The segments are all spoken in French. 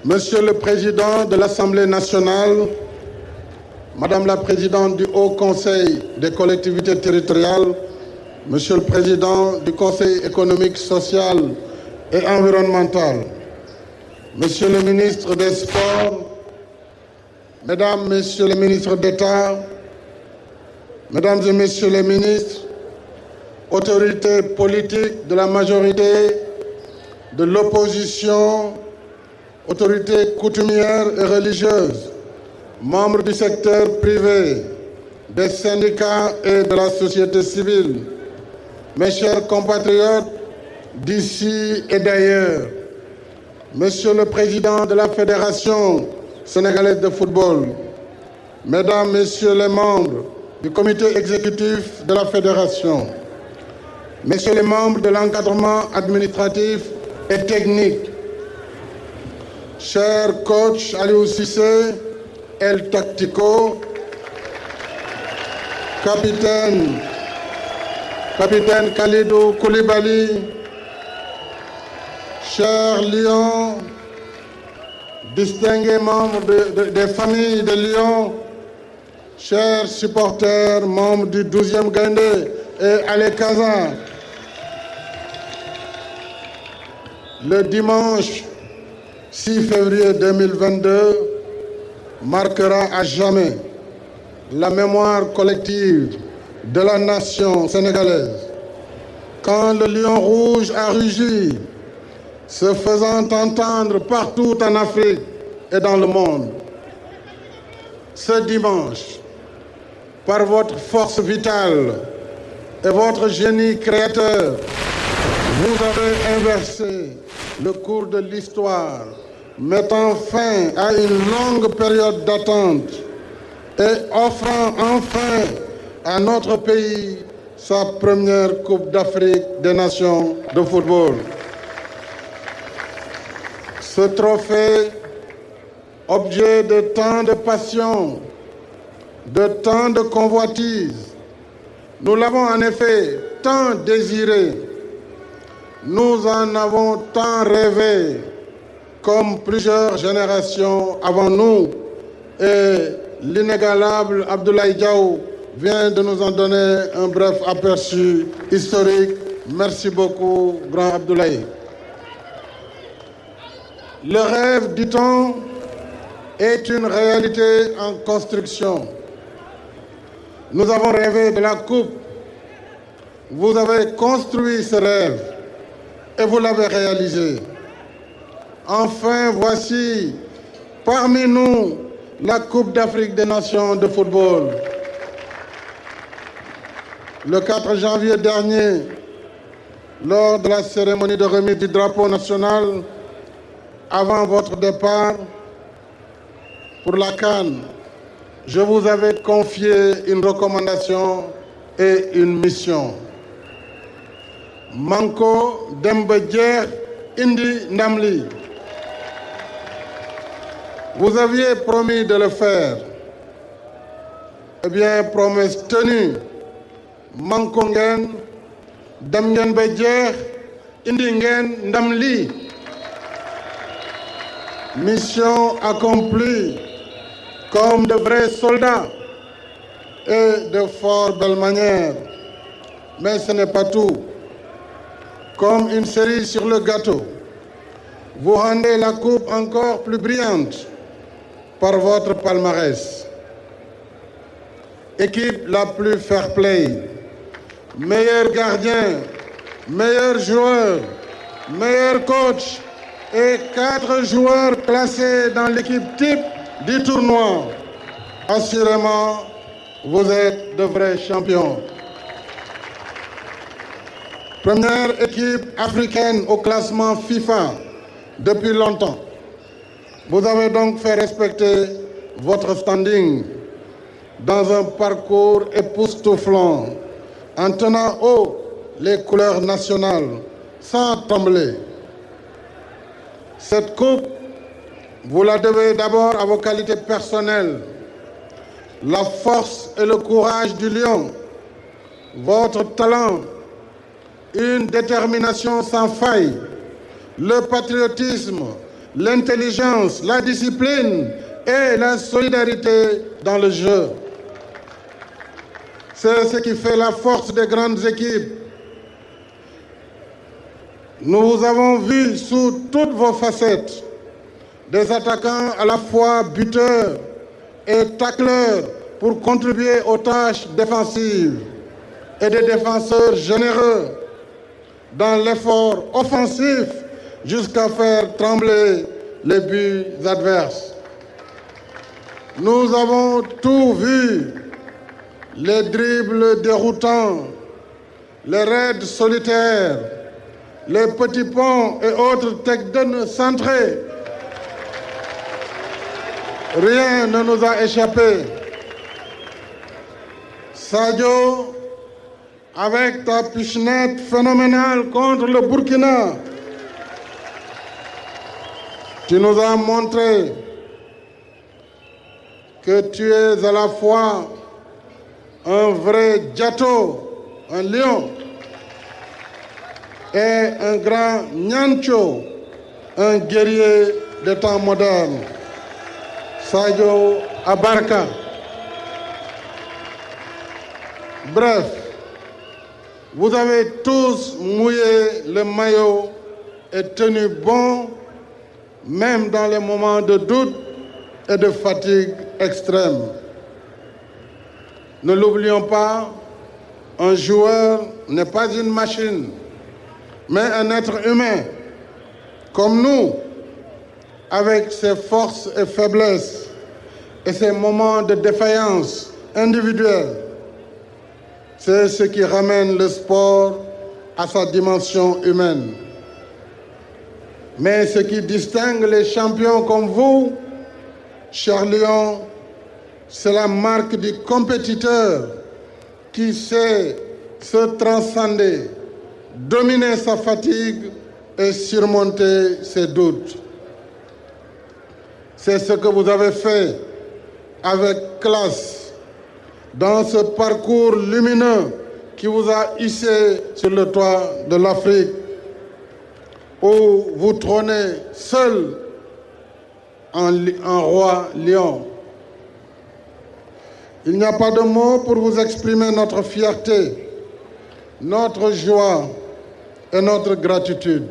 Monsieur le Président de l'Assemblée nationale, Madame la Présidente du Haut Conseil des collectivités territoriales, Monsieur le Président du Conseil économique, social et environnemental, Monsieur le Ministre des Sports, Mesdames, Messieurs les ministres d'État, Mesdames et Messieurs les ministres, autorités politiques de la majorité, de l'opposition, autorités coutumières et religieuses, membres du secteur privé, des syndicats et de la société civile, mes chers compatriotes d'ici et d'ailleurs, Monsieur le Président de la Fédération sénégalaise de football, Mesdames, Messieurs les membres du comité exécutif de la Fédération, Messieurs les membres de l'encadrement administratif et technique, chers coachs Aliou Cissé, El Tactico, capitaine Khalidou Koulibaly, chers Lions, distingués membres des familles de Lyon, chers supporters, membres du 12e Gaïndé et Alekaza, le dimanche 6 février 2022 marquera à jamais la mémoire collective de la nation sénégalaise quand le lion rouge a rugi, se faisant entendre partout en Afrique et dans le monde. Ce dimanche, par votre force vitale et votre génie créateur, vous avez inversé le cours de l'histoire, mettant fin à une longue période d'attente et offrant enfin à notre pays sa première Coupe d'Afrique des Nations de football. Ce trophée, objet de tant de passion, de tant de convoitise, nous l'avons en effet tant désiré, nous en avons tant rêvé, comme plusieurs générations avant nous, et l'inégalable Abdoulaye Diaw vient de nous en donner un bref aperçu historique. Merci beaucoup, grand Abdoulaye. Le rêve, dit-on, est une réalité en construction. Nous avons rêvé de la coupe. Vous avez construit ce rêve et vous l'avez réalisé. Enfin, voici parmi nous la Coupe d'Afrique des Nations de football. Le 4 janvier dernier, lors de la cérémonie de remise du drapeau national, avant votre départ pour la CAN, je vous avais confié une recommandation et une mission. Manko Demba Jeex indi ndam li. Vous aviez promis de le faire. Eh bien, promesse tenue. Manko ngeen, dem ngeen ba jeex, indi ngeen ndam li. Mission accomplie comme de vrais soldats et de fort belle manière. Mais ce n'est pas tout. Comme une cerise sur le gâteau, vous rendez la coupe encore plus brillante par votre palmarès. Équipe la plus fair-play, meilleur gardien, meilleur joueur, meilleur coach et 4 joueurs classés dans l'équipe type du tournoi. Assurément, vous êtes de vrais champions. Première équipe africaine au classement FIFA depuis longtemps. Vous avez donc fait respecter votre standing dans un parcours époustouflant en tenant haut les couleurs nationales sans trembler. Cette coupe, vous la devez d'abord à vos qualités personnelles, la force et le courage du lion, votre talent, une détermination sans faille, le patriotisme l'intelligence, la discipline et la solidarité dans le jeu. C'est ce qui fait la force des grandes équipes. Nous vous avons vu sous toutes vos facettes, des attaquants à la fois buteurs et tacleurs pour contribuer aux tâches défensives et des défenseurs généreux dans l'effort offensif jusqu'à faire trembler les buts adverses. Nous avons tout vu, les dribbles déroutants, les raids solitaires, les petits ponts et autres takedowns centrés. Rien ne nous a échappé. Sadio, avec ta pichenette phénoménale contre le Burkina, tu nous as montré que tu es à la fois un vrai Diato, un lion, et un grand Nyancho, un guerrier des temps modernes. Sadio Abarka. Bref, vous avez tous mouillé le maillot et tenu bon, même dans les moments de doute et de fatigue extrême. Ne l'oublions pas, un joueur n'est pas une machine, mais un être humain, comme nous, avec ses forces et faiblesses et ses moments de défaillance individuelle. C'est ce qui ramène le sport à sa dimension humaine. Mais ce qui distingue les champions comme vous, cher Lion, c'est la marque du compétiteur qui sait se transcender, dominer sa fatigue et surmonter ses doutes. C'est ce que vous avez fait avec classe dans ce parcours lumineux qui vous a hissé sur le toit de l'Afrique, où vous trônez seul en roi lion. Il n'y a pas de mots pour vous exprimer notre fierté, notre joie et notre gratitude.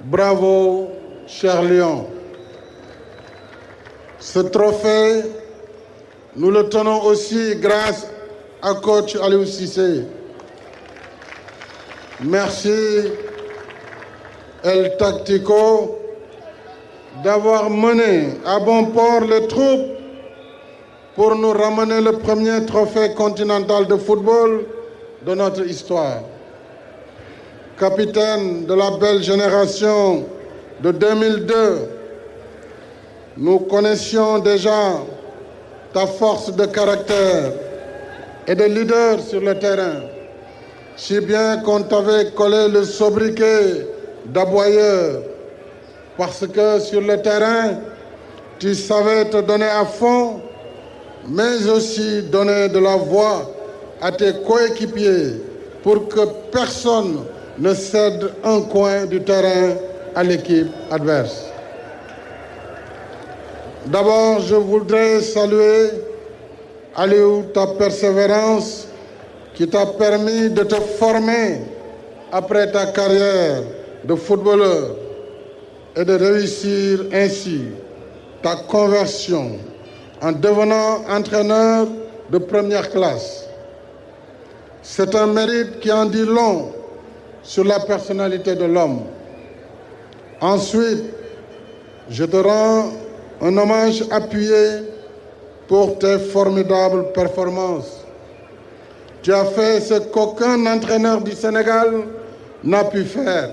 Bravo, cher Lion. Ce trophée, nous le tenons aussi grâce à coach Aliou Cissé. Merci, El Tactico, d'avoir mené à bon port les troupes pour nous ramener le premier trophée continental de football de notre histoire. Capitaine de la belle génération de 2002, nous connaissions déjà ta force de caractère et de leader sur le terrain, si bien qu'on t'avait collé le sobriquet d'aboyeur, parce que sur le terrain, tu savais te donner à fond, mais aussi donner de la voix à tes coéquipiers pour que personne ne cède un coin du terrain à l'équipe adverse. D'abord, je voudrais saluer, Aliou, ta persévérance qui t'a permis de te former après ta carrière de footballeur et de réussir ainsi ta conversion en devenant entraîneur de première classe. C'est un mérite qui en dit long sur la personnalité de l'homme. Ensuite, je te rends un hommage appuyé pour tes formidables performances. Tu as fait ce qu'aucun entraîneur du Sénégal n'a pu faire.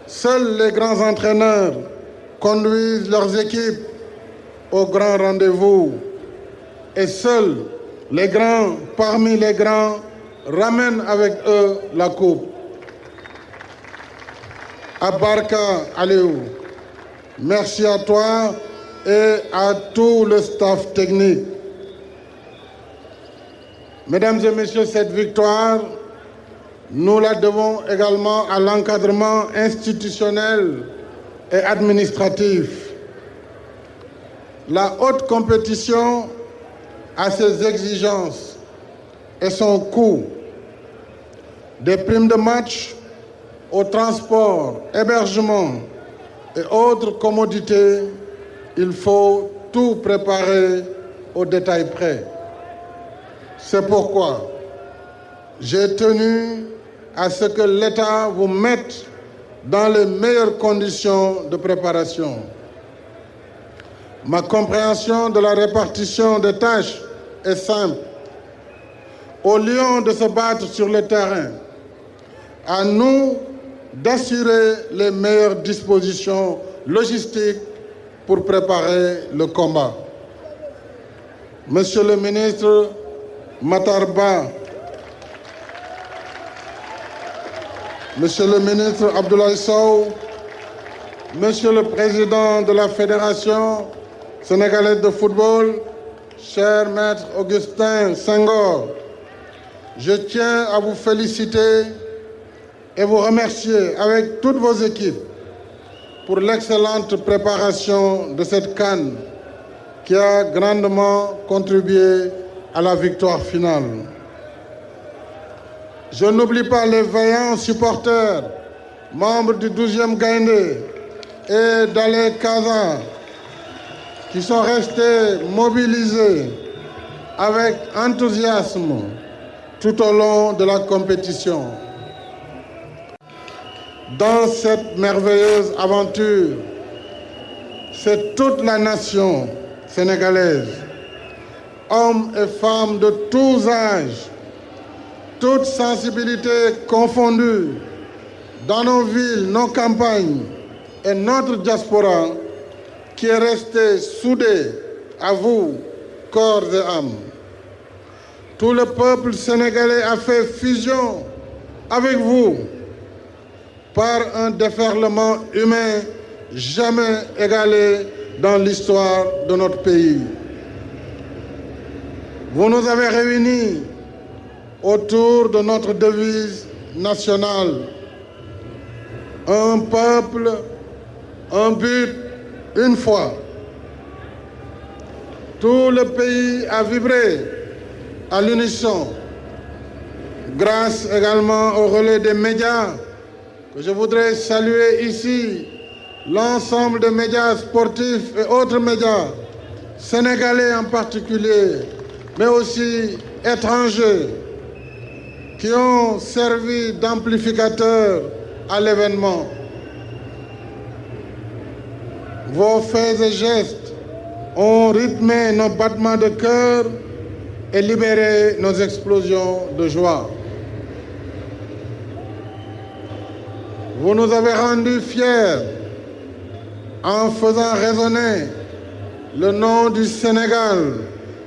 Seuls les grands entraîneurs conduisent leurs équipes au grand rendez-vous et seuls les grands parmi les grands ramènent avec eux la coupe. Abarka Aliou, merci à toi et à tout le staff technique. Mesdames et messieurs, cette victoire, nous la devons également à l'encadrement institutionnel et administratif. La haute compétition a ses exigences et son coût. Des primes de match au transport, hébergement et autres commodités, il faut tout préparer au détail près. C'est pourquoi j'ai tenu à ce que l'État vous mette dans les meilleures conditions de préparation. Ma compréhension de la répartition des tâches est simple. Au lieu de se battre sur le terrain, à nous d'assurer les meilleures dispositions logistiques pour préparer le combat. Monsieur le ministre Matar Ba, Monsieur le ministre Abdoulaye Sow, Monsieur le Président de la Fédération sénégalaise de football, cher Maître Augustin Senghor, je tiens à vous féliciter et vous remercier avec toutes vos équipes pour l'excellente préparation de cette CAN qui a grandement contribué à la victoire finale. Je n'oublie pas les vaillants supporters, membres du 12e Gaïndé et d'Alé Kaza, qui sont restés mobilisés avec enthousiasme tout au long de la compétition. Dans cette merveilleuse aventure, c'est toute la nation sénégalaise, hommes et femmes de tous âges, toutes sensibilités confondues, dans nos villes, nos campagnes et notre diaspora, qui est restée soudée à vous, corps et âme. Tout le peuple sénégalais a fait fusion avec vous par un déferlement humain jamais égalé dans l'histoire de notre pays. Vous nous avez réunis autour de notre devise nationale. Un peuple, un but, une foi. Tout le pays a vibré à l'unisson, grâce également au relais des médias, que je voudrais saluer ici, l'ensemble des médias sportifs et autres médias, sénégalais en particulier, mais aussi étrangers, qui ont servi d'amplificateurs à l'événement. Vos faits et gestes ont rythmé nos battements de cœur et libéré nos explosions de joie. Vous nous avez rendus fiers en faisant résonner le nom du Sénégal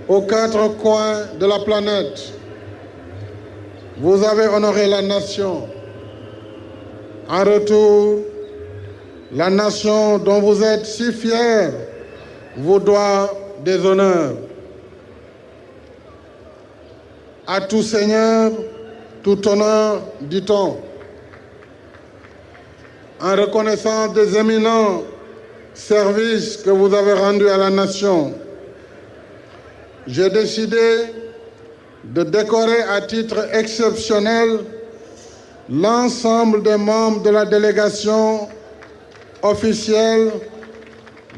aux quatre coins de la planète. Vous avez honoré la nation. En retour, la nation dont vous êtes si fiers vous doit des honneurs. À tout seigneur, tout honneur, dit-on. En reconnaissance des éminents services que vous avez rendus à la nation, j'ai décidé de décorer à titre exceptionnel l'ensemble des membres de la délégation officielle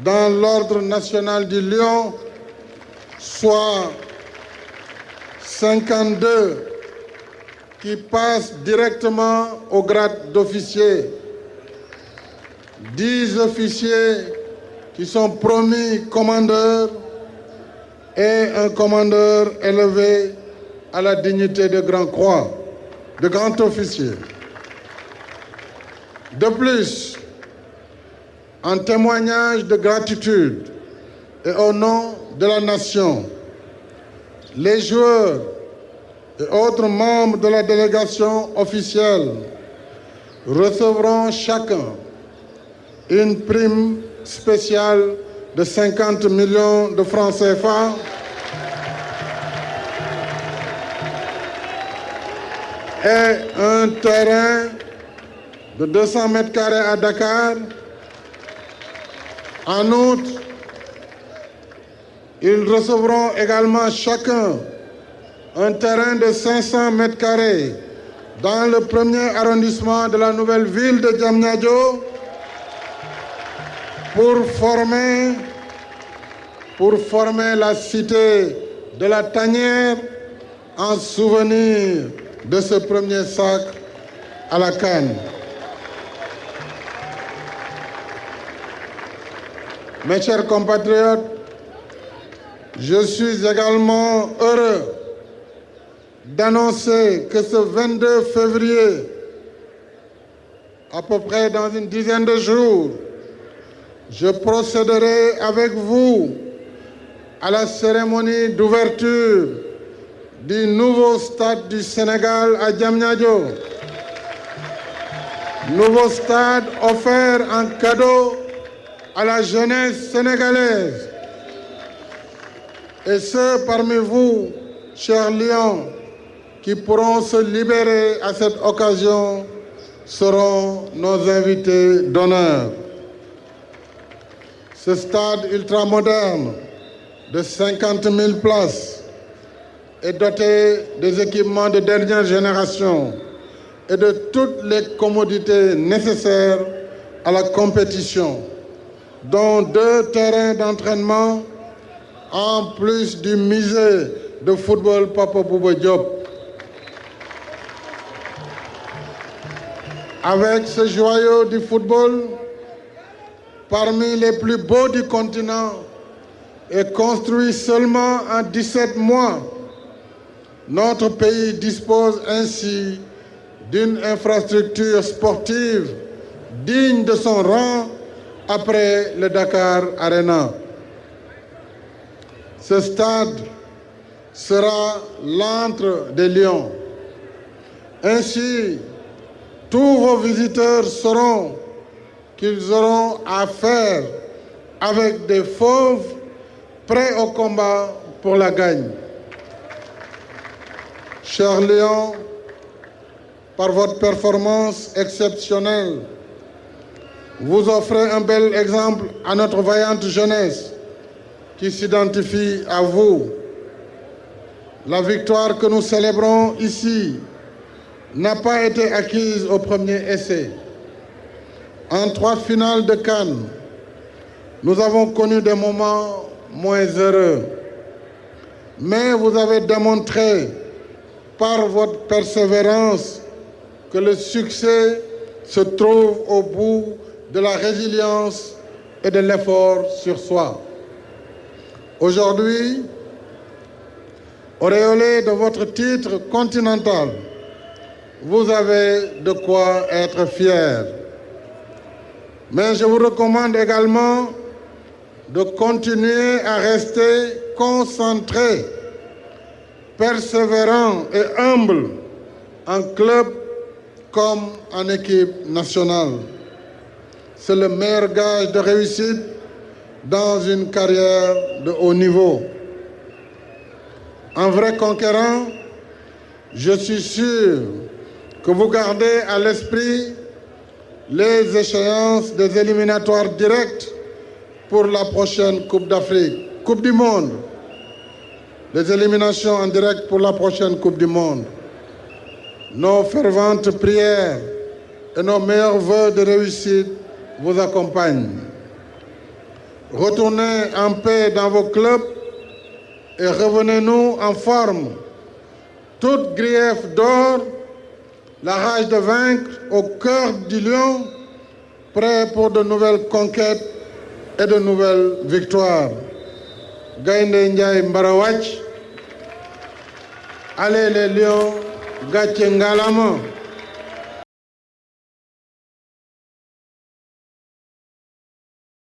dans l'Ordre national du Lion, soit 52 qui passent directement au grade d'officier, 10 officiers qui sont promis commandeurs et un commandeur élevé à la dignité de grand croix, de grand officier. De plus, en témoignage de gratitude et au nom de la nation, les joueurs et autres membres de la délégation officielle recevront chacun une prime spéciale de 50 millions de francs CFA et un terrain de 200 mètres carrés à Dakar En outre, ils recevront également chacun un terrain de 500 mètres carrés dans le premier arrondissement de la nouvelle ville de Diamniadio pour former la cité de la Tanière en souvenir de ce premier sacre à la CAN. Mes chers compatriotes, je suis également heureux d'annoncer que ce 22 février, à peu près dans une dizaine de jours, je procéderai avec vous à la cérémonie d'ouverture du nouveau stade du Sénégal à Diamniadio. Nouveau stade offert en cadeau à la jeunesse sénégalaise. Et ceux parmi vous, chers lions, qui pourront se libérer à cette occasion seront nos invités d'honneur. Ce stade ultramoderne de 50 000 places est doté des équipements de dernière génération et de toutes les commodités nécessaires à la compétition, dont 2 terrains d'entraînement en plus du musée de football Papa Bouba Diop. Avec ce joyau du football, parmi les plus beaux du continent et construit seulement en 17 mois, notre pays dispose ainsi d'une infrastructure sportive digne de son rang après le Dakar Arena. Ce stade sera l'antre des Lions. Ainsi, tous vos visiteurs sauront qu'ils auront à faire avec des fauves prêts au combat pour la gagne. Chers Lions, par votre performance exceptionnelle, vous offrez un bel exemple à notre vaillante jeunesse qui s'identifie à vous. La victoire que nous célébrons ici n'a pas été acquise au premier essai. En 3 finales de CAN, nous avons connu des moments moins heureux. Mais vous avez démontré par votre persévérance que le succès se trouve au bout de la résilience et de l'effort sur soi. Aujourd'hui, auréolé de votre titre continental, vous avez de quoi être fier. Mais je vous recommande également de continuer à rester concentré, persévérant et humble en club comme en équipe nationale. C'est le meilleur gage de réussite dans une carrière de haut niveau. En vrai conquérant, je suis sûr que vous gardez à l'esprit les échéances des éliminatoires directs pour la prochaine Coupe d'Afrique, Coupe du Monde, les éliminations en direct pour la prochaine Coupe du Monde. Nos ferventes prières et nos meilleurs vœux de réussite vous accompagnent. Retournez en paix dans vos clubs et revenez-nous en forme. Toute grief d'or, la rage de vaincre au cœur du lion, prêt pour de nouvelles conquêtes et de nouvelles victoires. Gaïndé Ndiaye Mbarawach, allez les lions, Gatche Ngalama.